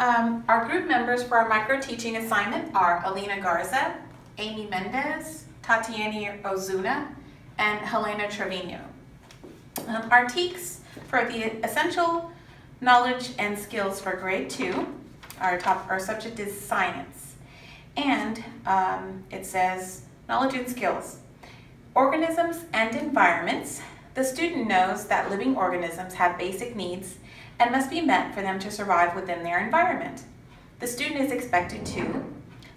Our group members for our micro-teaching assignment are Elina Garza, Amy Mendez, Tatiana Ozuna, and Helena Trevino. Our TEKS for the essential knowledge and skills for grade 2, our subject is science. And it says knowledge and skills. Organisms and environments. The student knows that living organisms have basic needs and must be met for them to survive within their environment. The student is expected to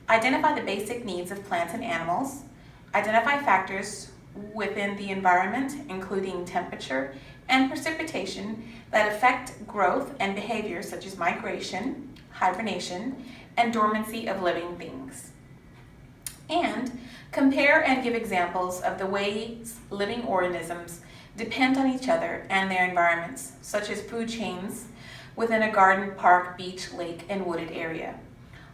identify the basic needs of plants and animals, identify factors within the environment, including temperature and precipitation, that affect growth and behavior such as migration, hibernation, and dormancy of living things. And compare and give examples of the ways living organisms depend on each other and their environments, such as food chains within a garden, park, beach, lake, and wooded area.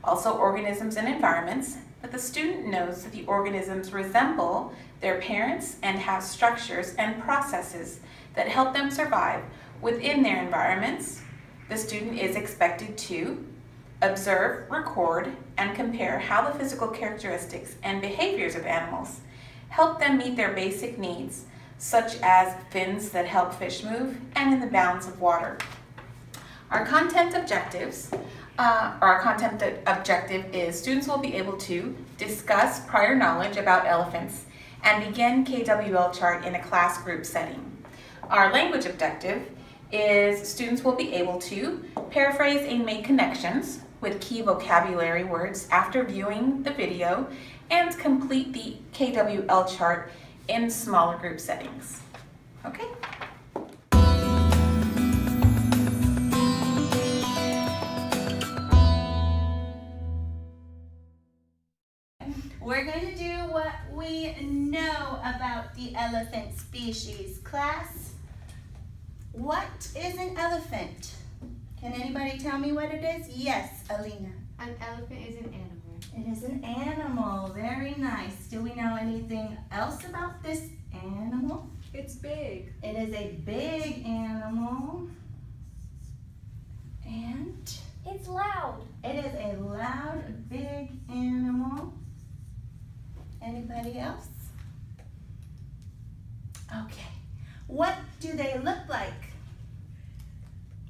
Also organisms and environments, that the student knows that the organisms resemble their parents and have structures and processes that help them survive within their environments. The student is expected to observe, record, and compare how the physical characteristics and behaviors of animals help them meet their basic needs, such as fins that help fish move and in the bounds of water. Our content objectives, objective is students will be able to discuss prior knowledge about elephants and begin KWL chart in a class group setting. Our language objective is students will be able to paraphrase and make connections with key vocabulary words after viewing the video and complete the KWL chart in smaller group settings. Okay? We're going to do what we know about the elephant species. Class, what is an elephant? Can anybody tell me what it is? Yes, Elina. An elephant is an animal. It is an animal. Very nice. Do we know anything else about this animal? It's big. It is a big animal. And it's loud. It is a loud, big animal. Anybody else? Okay. What do they look like?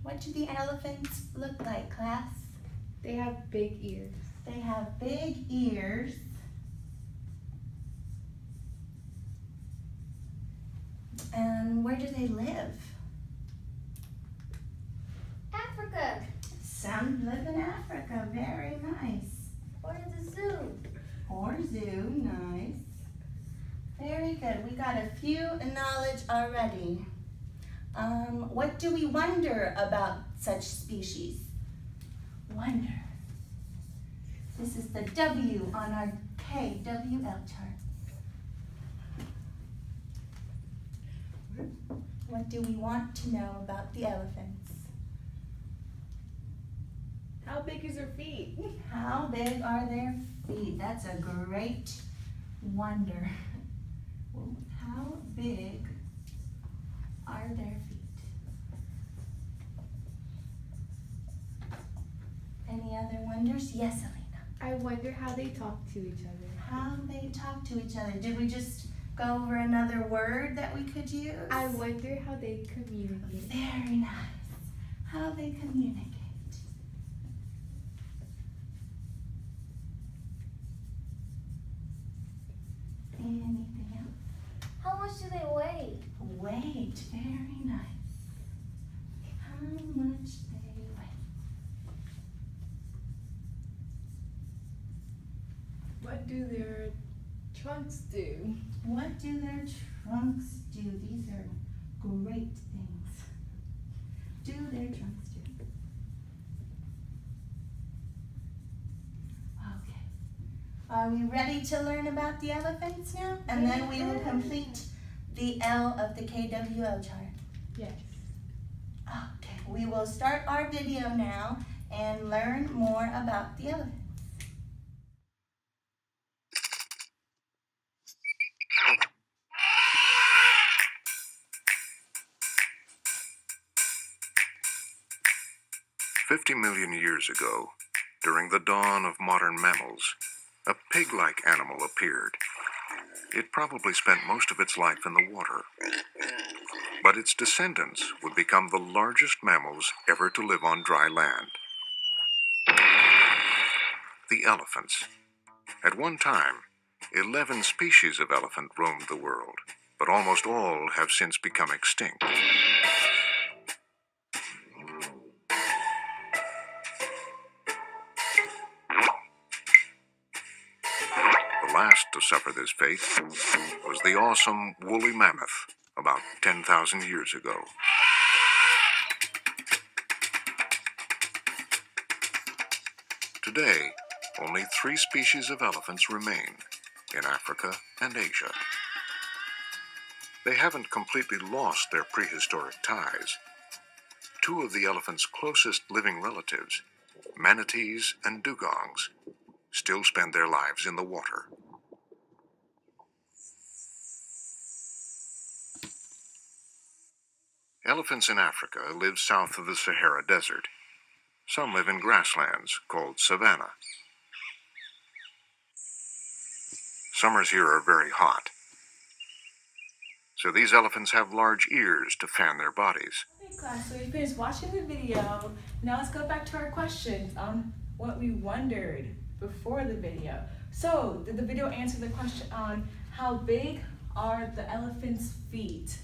What do the elephants look like, class? They have big ears. They have big ears. And where do they live? Africa. Some live in Africa. Very nice. Or the zoo. Or zoo. Nice. Very good. We got a few knowledge already. What do we wonder about such species? Wonder. This is the W on our KWL chart. What do we want to know about the elephants? How big is their feet? How big are their feet? That's a great wonder. How big are their feet? Any other wonders? Yes, Elina. I wonder how they talk to each other. How they talk to each other. Did we just go over another word that we could use? I wonder how they communicate. Very nice. How they communicate. Anything else? How much do they weigh? Weight. Very nice. How much they weigh. What do their trunks do? What do their trunks do? These are great things. Do their trunks do? Okay. Are we ready to learn about the elephants now? And then we will complete the L of the KWL chart. Yes. Okay. We will start our video now and learn more about the elephants. 50 million years ago, during the dawn of modern mammals, a pig-like animal appeared. It probably spent most of its life in the water. But its descendants would become the largest mammals ever to live on dry land. The elephants. At one time, 11 species of elephant roamed the world, but almost all have since become extinct. The last to suffer this fate was the awesome woolly mammoth about 10,000 years ago. Today, only 3 species of elephants remain in Africa and Asia. They haven't completely lost their prehistoric ties. 2 of the elephant's closest living relatives, manatees and dugongs, still spend their lives in the water. Elephants in Africa live south of the Sahara Desert. Some live in grasslands called savanna. Summers here are very hot, so these elephants have large ears to fan their bodies. Okay, class, so we finished watching the video. Now let's go back to our questions on what we wondered before the video. So, did the video answer the question on how big are the elephant's feet?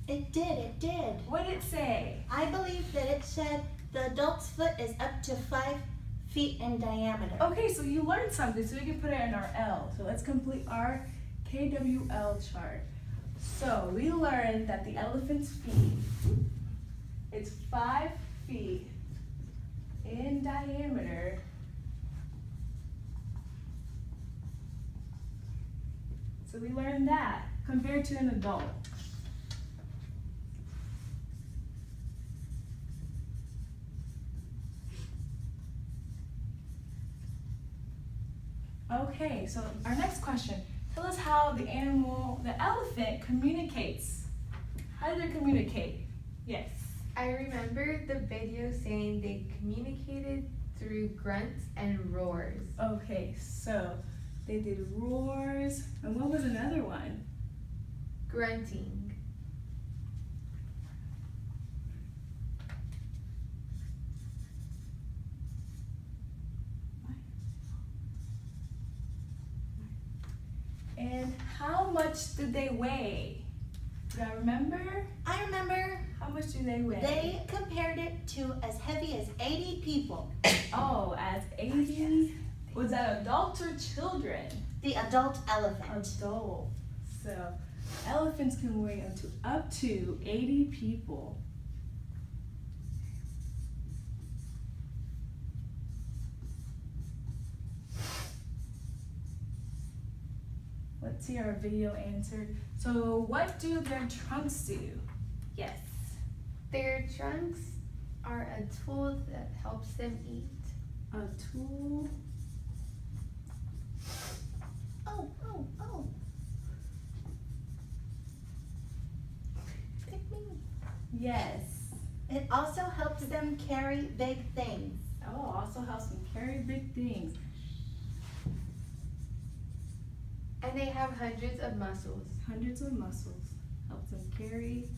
It did. What did it say? I believe that it said the adult's foot is up to 5 feet in diameter. Okay, so you learned something, so we can put it in our L. So let's complete our KWL chart. So we learned that the elephant's feet, it's 5 feet in diameter. So we learned that compared to an adult. Okay, so our next question. Tell us how the elephant communicates. How do they communicate? Yes. I remember the video saying they communicated through grunts and roars. Okay, so they did roars, and what was another one? Grunting. And how much did they weigh? Do I remember? I remember. How much do they weigh? They compared it to as heavy as 80 people. Oh, as 80? Was that adults or children? The adult elephant. Adult. So elephants can weigh up to 80 people. Let's see our video answered. So what do their trunks do? Yes. Their trunks are a tool that helps them eat. A tool. Oh. Pick me. Yes. It also helps them carry big things. Oh, also helps them carry big things. And they have hundreds of muscles. Hundreds of muscles. Helps them carry.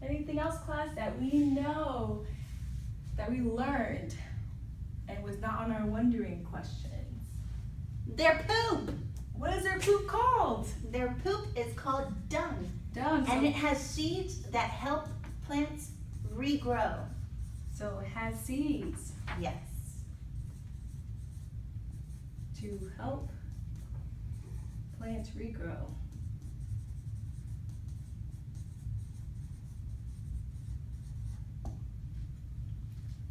Anything else, class, that we know, that we learned, and was not on our wondering questions? Their poop. What is their poop called? Their poop is called dung. Dung. And it has seeds that help plants regrow. So it has seeds Yes. to help plants regrow.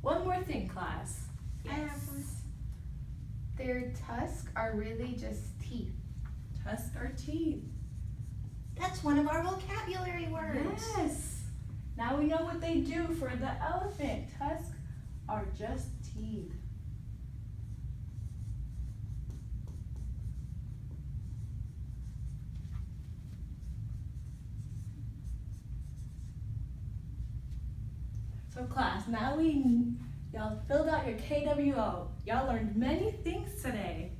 One more thing, class. I have one. Their tusks are really just teeth. Tusks are teeth. That's one of our vocabulary words. Yes. Now we know what they do for the elephant. Tusks are just teeth. So class, now y'all filled out your KWO. Y'all learned many things today.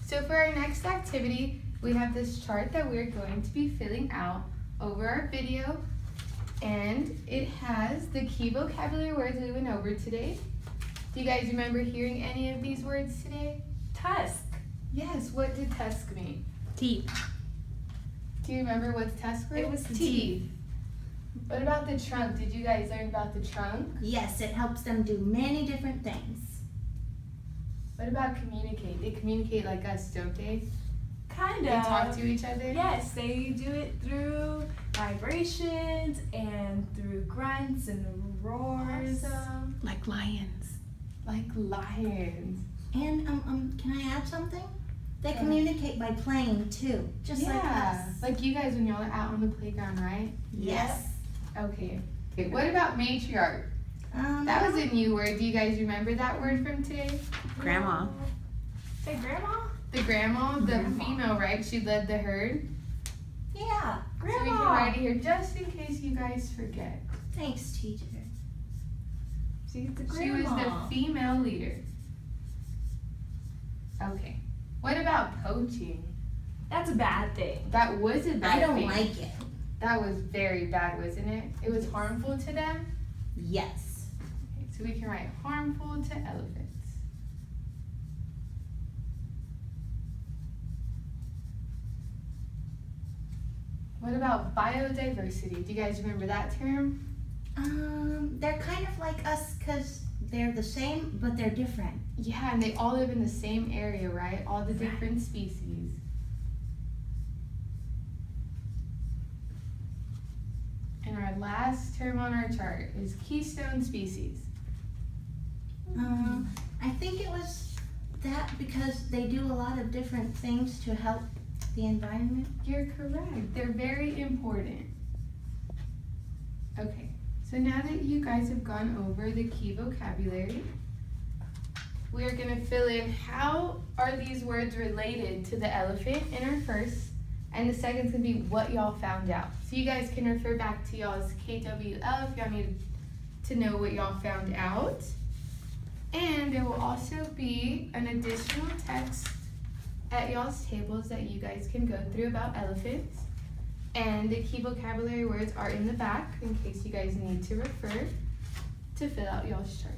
So for our next activity, we have this chart that we're going to be filling out over our video, and it has the key vocabulary words we went over today. Do you guys remember hearing any of these words today? Tusk. Yes, what did tusk mean? Teeth. Do you remember what the tusk was? It was teeth. What about the trunk? Did you guys learn about the trunk? Yes, it helps them do many different things. What about communicate? They communicate like us, don't they? Kind They of. talk to each other? Yes, they do it through vibrations and through grunts and roars. Awesome. Like lions. Like lions. And can I add something? They Go communicate by playing too, just like us. Like you guys when y'all are out on the playground, right? Yes. Okay. Okay. What about matriarch? That was a new word. Do you guys remember that word from today? Grandma. Say grandma? The grandma, the Grandma. female, right? She led the herd. Yeah. So we can write it here just in case you guys forget. Thanks, teacher. She's the She was the female leader. Okay. What about poaching? That's a bad thing. That was a bad I don't thing. like it. That was very bad, wasn't it? It was harmful to them. Yes. Okay, so we can write harmful to elephants. What about biodiversity? Do you guys remember that term? They're kind of like us because they're the same, but they're different. Yeah, and they all live in the same area, right? All the different species. And our last term on our chart is keystone species. I think it was that because they do a lot of different things to help the environment. You're correct. They're very important. Okay, so now that you guys have gone over the key vocabulary, we are going to fill in how are these words related to the elephant in our first, and the second is going to be what y'all found out. So you guys can refer back to y'all's KWL if y'all need to know what y'all found out. And there will also be an additional text at y'all's tables that you guys can go through about elephants. And the key vocabulary words are in the back in case you guys need to refer to fill out y'all's chart.